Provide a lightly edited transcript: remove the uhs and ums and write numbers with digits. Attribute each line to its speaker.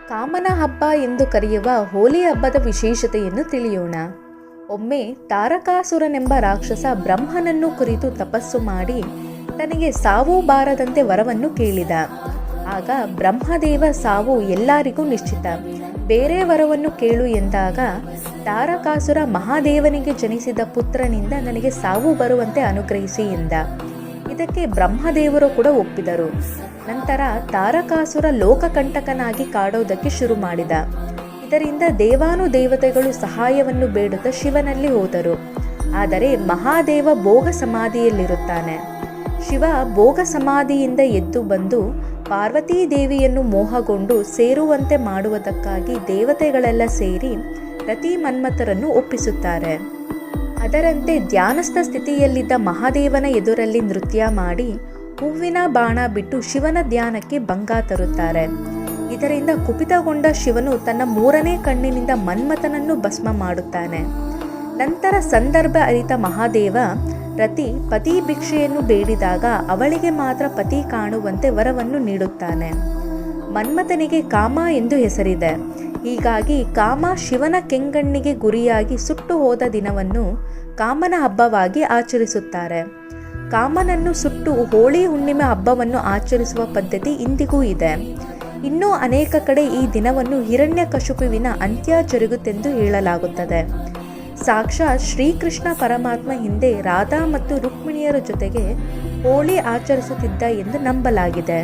Speaker 1: ಕಾಮನ ಹಬ್ಬ ಎಂದು ಕರೆಯುವ ಹೋಲಿ ಹಬ್ಬದ ವಿಶೇಷತೆಯನ್ನು ತಿಳಿಯೋಣ. ಒಮ್ಮೆ ತಾರಕಾಸುರನೆಂಬ ರಾಕ್ಷಸ ಬ್ರಹ್ಮನನ್ನು ಕುರಿತು ತಪಸ್ಸು ಮಾಡಿ ತನಗೆ ಸಾವು ಬಾರದಂತೆ ವರವನ್ನು ಕೇಳಿದ. ಆಗ ಬ್ರಹ್ಮದೇವ ಸಾವು ಎಲ್ಲರಿಗೂ ನಿಶ್ಚಿತ, ಬೇರೆ ವರವನ್ನು ಕೇಳು ಎಂದಾಗ ತಾರಕಾಸುರ ಮಹಾದೇವನಿಗೆ ಜನಿಸಿದ ಪುತ್ರನಿಂದ ನನಗೆ ಸಾವು ಬರುವಂತೆ ಅನುಗ್ರಹಿಸಿ ಎಂದ. ಇದಕ್ಕೆ ಬ್ರಹ್ಮದೇವರು ಕೂಡ ಒಪ್ಪಿದರು. ನಂತರ ತಾರಕಾಸುರ ಲೋಕಕಂಟಕನಾಗಿ ಕಾಡೋದಕ್ಕೆ ಶುರು ಮಾಡಿದ. ಇದರಿಂದ ದೇವಾನುದೇವತೆಗಳು ಸಹಾಯವನ್ನು ಬೇಡುತ್ತಾ ಶಿವನಲ್ಲಿ ಹೋದರು. ಆದರೆ ಮಹಾದೇವ ಭೋಗ ಸಮಾಧಿಯಲ್ಲಿರುತ್ತಾನೆ. ಶಿವ ಭೋಗ ಸಮಾಧಿಯಿಂದ ಎದ್ದು ಬಂದು ಪಾರ್ವತೀ ದೇವಿಯನ್ನು ಮೋಹಗೊಂಡು ಸೇರುವಂತೆ ಮಾಡುವುದಕ್ಕಾಗಿ ದೇವತೆಗಳೆಲ್ಲ ಸೇರಿ ರತಿ ಮನ್ಮಥರನ್ನು ಒಪ್ಪಿಸುತ್ತಾರೆ. ಅದರಂತೆ ಧ್ಯಾನಸ್ಥ ಸ್ಥಿತಿಯಲ್ಲಿದ್ದ ಮಹಾದೇವನ ಎದುರಲ್ಲಿ ನೃತ್ಯ ಮಾಡಿ ಹೂವಿನ ಬಾಣ ಬಿಟ್ಟು ಶಿವನ ಧ್ಯಾನಕ್ಕೆ ಭಂಗ ತರುತ್ತಾರೆ. ಇದರಿಂದ ಕುಪಿತಗೊಂಡ ಶಿವನು ತನ್ನ ಮೂರನೇ ಕಣ್ಣಿನಿಂದ ಮನ್ಮಥನನ್ನು ಭಸ್ಮ ಮಾಡುತ್ತಾನೆ. ನಂತರ ಸಂದರ್ಭ ಅರಿತ ಮಹಾದೇವ ರತಿ ಪತಿ ಭಿಕ್ಷೆಯನ್ನು ಬೇಡಿದಾಗ ಅವಳಿಗೆ ಮಾತ್ರ ಪತಿ ಕಾಣುವಂತೆ ವರವನ್ನು ನೀಡುತ್ತಾನೆ. ಮನ್ಮಥನಿಗೆ ಕಾಮ ಎಂದು ಹೆಸರಿದೆ. ಹೀಗಾಗಿ ಕಾಮ ಶಿವನ ಕೆಂಗಣ್ಣಿಗೆ ಗುರಿಯಾಗಿ ಸುಟ್ಟು ಹೋದ ದಿನವನ್ನು ಕಾಮನ ಹಬ್ಬವಾಗಿ ಆಚರಿಸುತ್ತಾರೆ. ಕಾಮನನ್ನು ಸುಟ್ಟು ಹೋಳಿ ಹುಣ್ಣಿಮೆ ಹಬ್ಬವನ್ನು ಆಚರಿಸುವ ಪದ್ಧತಿ ಇಂದಿಗೂ ಇದೆ. ಇನ್ನೂ ಅನೇಕ ಕಡೆ ಈ ದಿನವನ್ನು ಹಿರಣ್ಯಕಶಿಪುವಿನ ಅಂತ್ಯ ಜರುಗುತ್ತೆಂದು ಹೇಳಲಾಗುತ್ತದೆ. ಸಾಕ್ಷಾತ್ ಶ್ರೀಕೃಷ್ಣ ಪರಮಾತ್ಮ ಹಿಂದೆ ರಾಧಾ ಮತ್ತು ರುಕ್ಮಿಣಿಯರ ಜೊತೆಗೆ ಹೋಳಿ ಆಚರಿಸುತ್ತಿದ್ದ ಎಂದು ನಂಬಲಾಗಿದೆ.